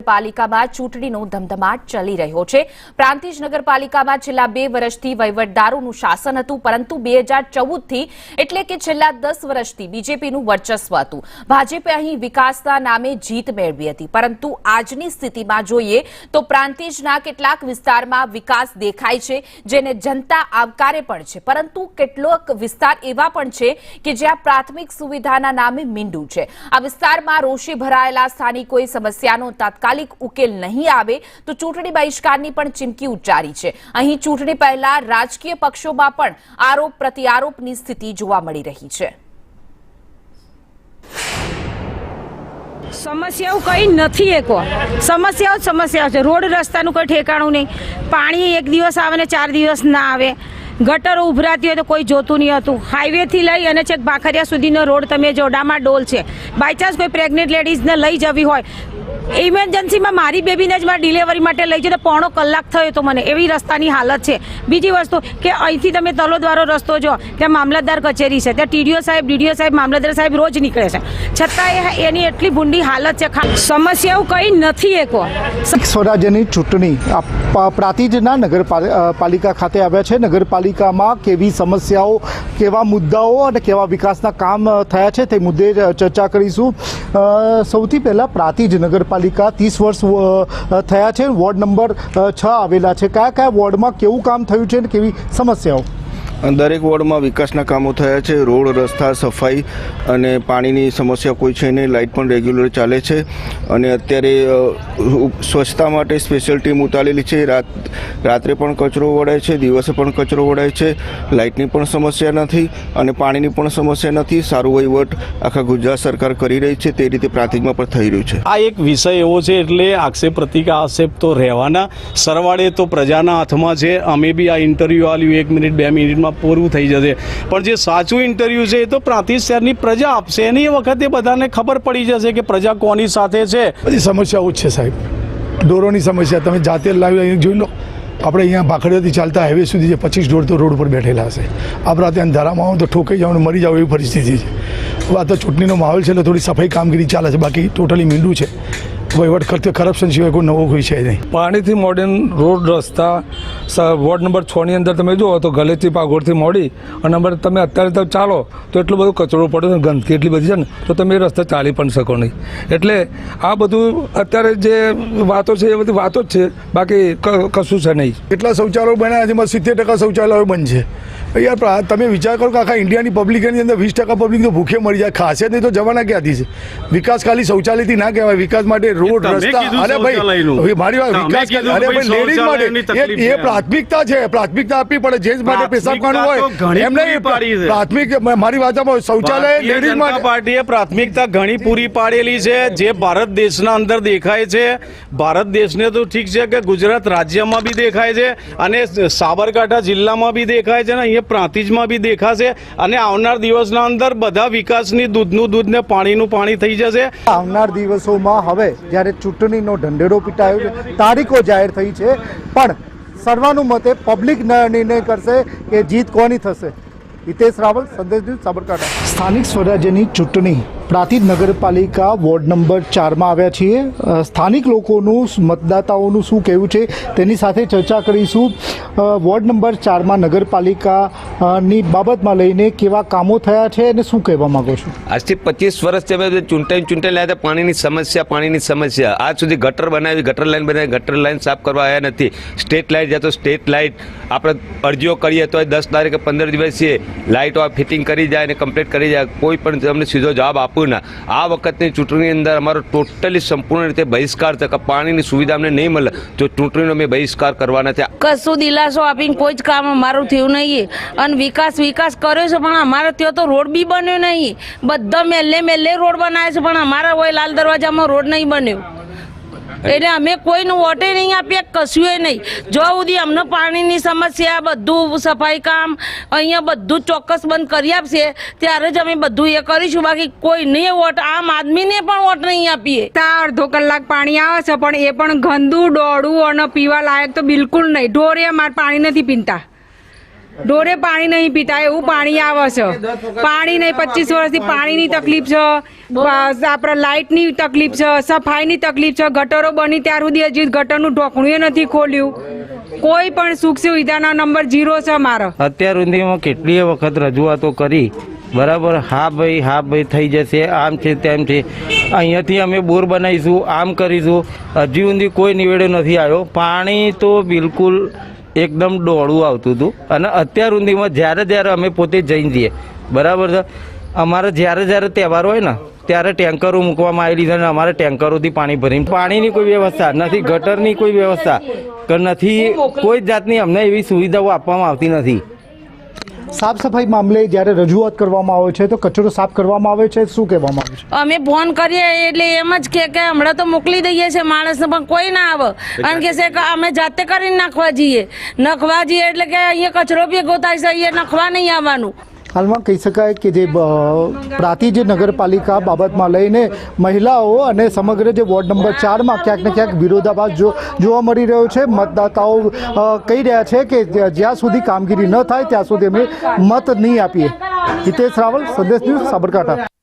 નગરપાલિકામાં ચૂંટણીનો ધમધમાટ ચાલી રહ્યો છે। પ્રાંતિજ નગરપાલિકામાં છેલ્લા 2 વર્ષથી વહીવટદારોનું શાસન હતું, પરંતુ 2014 થી એટલે કે છેલ્લા 10 વર્ષથી બીજેપીનું વર્ચસ્વ હતું। ભાજપે અહીં વિકાસના નામે જીત મેળવી હતી, પરંતુ આજની સ્થિતિમાં જોઈએ તો પ્રાંતિજના કેટલાક વિસ્તારમાં વિકાસ દેખાય છે, જેને જનતા આવકારે પણ છે, પરંતુ કેટલોક વિસ્તાર એવા પણ છે કે જ્યાં પ્રાથમિક સુવિધાના નામે મીંડું છે। આ વિસ્તારમાં રોષે ભરાયેલા સ્થાનિકોએ સમસ્યાનો તાત્કાલિક ઉકેલ નહીં આવે તો ચૂંટણી બહિષ્કારની પણ ચીમકી ઉચ્ચારી છે। અહીં ચૂંટણી પહેલા રાજકીય પક્ષોમાં પણ આરોપ પ્રત્યારોપની સ્થિતિ જોવા મળી રહી છે। સમસ્યાઓ કઈ નથી, એકો સમસ્યાઓ છે। રોડ રસ્તાનું કોઈ ઠેકાણું નહીં, પાણી એક દિવસ આવે ને 4 દિવસ ના આવે, ગટરો ઉભરાતી હોય તો કોઈ જોતું નહીં હતું। હાઈવેથી લઈ અને છેક ભાખરિયા સુધીનો રોડ તમે જો ડામાડોલ છે। બાયચાન્સ કોઈ પ્રેગ્નેન્ટ લેડીઝને લઈ જવી હોય, ઇમરજન્સીમાં મારી બેબીને જ મારે ડિલિવરી માટે લઈ જતો 1.5 કલાક થયો તો મને, એવી રસ્તાની હાલત છે। બીજી વસ્તુ કે અહીંથી તમે તલોદવારો રસ્તો જો, ત્યાં મામલતદાર કચેરી છે, ત્યાં ટીડીઓ સાહેબ, ડીડીઓ સાહેબ, મામલતદાર સાહેબ રોજ નીકળે છે, છતાં એની એટલી ભૂંડી હાલત છે। સમસ્યાઓ કઈ નથી, એકો સ્વરાજ્યની ચૂંટણી પ્રાંતિજના નગરપાલિકા ખાતે આવ્યા છે। નગરપાલિકામાં કેવી સમસ્યાઓ, કેવા મુદ્દાઓ અને કેવા વિકાસના કામ થયા છે તે મુદ્દે ચર્ચા કરીશું। સૌથી પહેલાં પ્રાંતિજ નગરપાલિકા 30 વર્ષ થયા છે, વોર્ડ નંબર 6 આવેલા છે। કયા વોર્ડમાં કેવું કામ થયું છે અને કેવી સમસ્યાઓ? દરેક વોર્ડમાં વિકાસના કામો થયા છે। રોડ, રસ્તા, સફાઈ અને પાણીની સમસ્યા કોઈ છે નહીં, લાઇટ પણ રેગ્યુલર ચાલે છે અને અત્યારે સ્વચ્છતા માટે સ્પેશિયલ ટીમ ઉતારેલી છે। રાત્રે પણ કચરો વળાય છે, દિવસે પણ કચરો વળાય છે, લાઇટની પણ સમસ્યા નથી અને પાણીની પણ સમસ્યા નથી। સારું વહીવટ આખા ગુજરાત સરકાર કરી રહી છે, તે રીતે પ્રાંતિજમાં પણ થઈ રહ્યું છે। આ એક વિષય એવો છે એટલે આક્ષેપ પ્રતિઆક્ષેપ તો રહેવાના, સરવાળે તો પ્રજાના હાથમાં છે। અમે બી આ ઇન્ટરવ્યૂ આલ્યું 1 મિનિટ 2 મિનિટમાં પૂરું થઈ જશે, પણ જે સાચું ઇન્ટરવ્યૂ છે એ તો પ્રાંતિજ શહેરની પ્રજા આપશે, એની વખતે બધાને ખબર પડી જશે કે પ્રજા કોની સાથે છે। બધી સમસ્યાઓ જ છે સાહેબ, ઢોરોની સમસ્યા તમે જાતે લાવી જોઈ લો। આપણે અહીંયા ભાખડીયાથી ચાલતા હાઈવે સુધી જે 25 ઢોર તો રોડ ઉપર બેઠેલા હશે, આપણા ત્યાં ધારામાં આવો તો ઠોકાઈ જવાનું, મરી જાવ એવી પરિસ્થિતિ છે। આ તો ચૂંટણીનો માહોલ છે એટલે થોડી સફાઈ કામગીરી ચાલે છે, બાકી ટોટલી મીંડું છે। વહીવટ ખર્ચે કરપ્શન સિવાય કોઈ નવો કોઈ છે નહીં। પાણીથી મોડર્ન રોડ રસ્તા વોર્ડ નંબર 6 ની અંદર તમે જુઓ તો ગલેથી પાગોળથી મોડી અને તમે અત્યારે તો ચાલો તો એટલો બધો કચરો પડે, ગંદકી એટલી બધી છે ને તો તમે એ રસ્તે ચાલી પણ શકો નહીં। એટલે આ બધું અત્યારે જે વાતો છે એ બધી વાતો જ છે, બાકી કશું છે નહીં। કેટલા શૌચાલયો બન્યા, જેમાં 70% શૌચાલયો બંધ છે। યાર તમે વિચાર કરો કે આખા ઇન્ડિયાની પબ્લિકની અંદર 20% પબ્લિક તો ભૂખે મરી જાય, ખાસિયત નહીં તો જવાના ક્યાંથી છે? વિકાસ ખાલી શૌચાલયથી ના કહેવાય, વિકાસ માટે રોડ, રસ્તા, અરે ભાઈ મારી વાત, વિકાસ અરે ભાઈ લેડીઝ માટે એ પ્રાથમિકતા છે, પ્રાથમિકતા આપવી પડે। જેન્ટ્સ માટે પેશાબ ખાનું હોય એમ નહીં, પ્રાથમિક મારી વાતમાં શૌચાલય લેડીઝ માટે પાર્ટીએ પ્રાથમિકતા ઘણી પૂરી પાડેલી છે, જે ભારત દેશના અંદર દેખાય છે। ભારત દેશને તો ઠીક છે કે ગુજરાત રાજ્યમાં બી દેખાય છે અને સાબરકાંઠા જિલ્લામાં બી દેખાય છે ને અહીંયા પ્રાંતિજમાં બી દેખાશે અને આવનાર દિવસના અંદર બધા વિકાસની દૂધનું દૂધ ને પાણીનું પાણી થઈ જશે। આવનાર દિવસોમાં હવે જ્યારે ચૂંટણીનો ઢંઢેરો પીટાયો છે, તારીખો જાહેર થઈ છે, પણ સર્વાનુમતે પબ્લિક નિર્ણય કરશે કે જીત કોની થશે। હિતેશ રાવલ, સંદેશ ન્યૂઝ, સાબરકાંઠા। સ્થાનિક સ્વરાજ્યની ચૂંટણી પ્રાંતિજ નગરપાલિકા વોર્ડ નંબર 4માં આવ્યા છીએ। સ્થાનિક લોકોનું, મતદાતાઓનું શું કહેવું છે તેની સાથે ચર્ચા કરીશું। વોર્ડ નંબર 4માં નગરપાલિકાની બાબતમાં લઈને કેવા કામો થયા છે અને શું કહેવા માંગો છો? આજથી 25 વર્ષથી અમે ચૂંટાઈ લાયા હતા। પાણીની સમસ્યા આજ સુધી ગટર બનાવી, ગટર લાઈન સાફ કરવા આવ્યા નથી। સ્ટ્રીટ લાઇટ જાય તો સ્ટ્રીટ લાઇટ આપણે અરજીઓ કરીએ તો 10 તારીખે 15 દિવસીય લાઇટો ફિટિંગ કરી જાય અને કમ્પ્લીટ કરી જાય, કોઈ પણ અમને સીધો જવાબ આપવું ના। આ વખતની ચૂંટણી અંદર અમારો ટોટલી સંપૂર્ણ રીતે બહિષ્કાર છે કે પાણીની સુવિધા અમને નહીં મળે તો ચૂંટણીનો અમે બહિષ્કાર કરવાના છે। કશું દિલાસો આપીને કોઈ જ કામ અમારું થયું નહીં અને વિકાસ કર્યો છે, પણ અમારે ત્યાં તો રોડ બી બન્યો નહીં। બધા મેલે રોડ બનાવે છે, પણ અમારા હોય લાલ દરવાજામાં રોડ નહીં બન્યો, એટલે અમે કોઈનું વોટે નહીં આપીએ, કશું નહીં। જો સુધી અમને પાણીની સમસ્યા, બધું સફાઈ કામ અહીંયા બધું ચોક્કસ બંધ કરી આપશે ત્યારે જ અમે બધું એ કરીશું, બાકી કોઈ નહીં વોટ, આમ આદમીને પણ વોટ નહીં આપીએ। ત્યાં 1.5 કલાક પાણી આવે છે, પણ એ પણ ગંદુ, ડોળું અને પીવા લાયક તો બિલકુલ નહીં। ઢોરે અમારે પાણી નથી પીતા। ઢોરે પાણી નહીં પીતા એવું પાણી આવે છે. પાણી નહીં, 25 વર્ષથી પાણીની તકલીફ છે, આપણે લાઇટની તકલીફ છે, સફાઈની તકલીફ છે. ગટરો બની ત્યાર સુધી હજી ગટરનું ઢોકણું નથી ખોલ્યું. કોઈ પણ સુખ સુવિધાનો નંબર 0 છે મારો. અત્યાર સુધીમાં કેટલીય વખત રજૂઆતો કરી, બરાબર, હા ભાઈ થઈ જશે, આમ છે તેમ છે, અહીંયાથી અમે બોર બનાવીશું, આમ કરીશું, હજી સુધી કોઈ નિવેડો નથી આવ્યો. પાણી તો બિલકુલ એકદમ ડોળું આવતું હતું. અને અત્યાર સુધીમાં જ્યારે અમે પોતે જઈને જઈએ, બરાબર છે, અમારે જ્યારે તહેવાર હોય ને ત્યારે ટેન્કરો મૂકવામાં આવેલી છે અને અમારે ટેન્કરોથી પાણી ભરીને, પાણીની કોઈ વ્યવસ્થા નથી, ગટરની કોઈ વ્યવસ્થા નથી, કોઈ જાતની અમને એવી સુવિધાઓ આપવામાં આવતી નથી. સાફ સફાઈ મામલે જ્યારે રજૂઆત કરવામાં આવે છે તો કચરો સાફ કરવામાં આવે છે, શું કહેવામાં આવે છે? અમે ફોન કરીએ એટલે એમ જ કે હમણાં તો મોકલી દઈએ છીએ માણસને, પણ કોઈ ના આવે. અને કે છે કે અમે જાતે કરીને નાખવા જઈએ એટલે કે અહીંયા કચરો ભેગો થાય છે, અહીંયા નાખવા નહીં આવવાનું. હાલમાં કહી શકાય કે જે પ્રાંતિજ નગરપાલિકા બાબતમાં લઈને મહિલાઓ અને સમગ્ર જે વોર્ડ નંબર 4માં ક્યાંક ને ક્યાંક વિરોધાભાસ જોવા મળી રહ્યો છે. મતદાતાઓ કહી રહ્યા છે કે જ્યાં સુધી કામગીરી ન થાય ત્યાં સુધી અમે મત નહીં આપીએ. હિતેશ રાવલ, સંદેશ ન્યૂઝ, સાબરકાંઠા.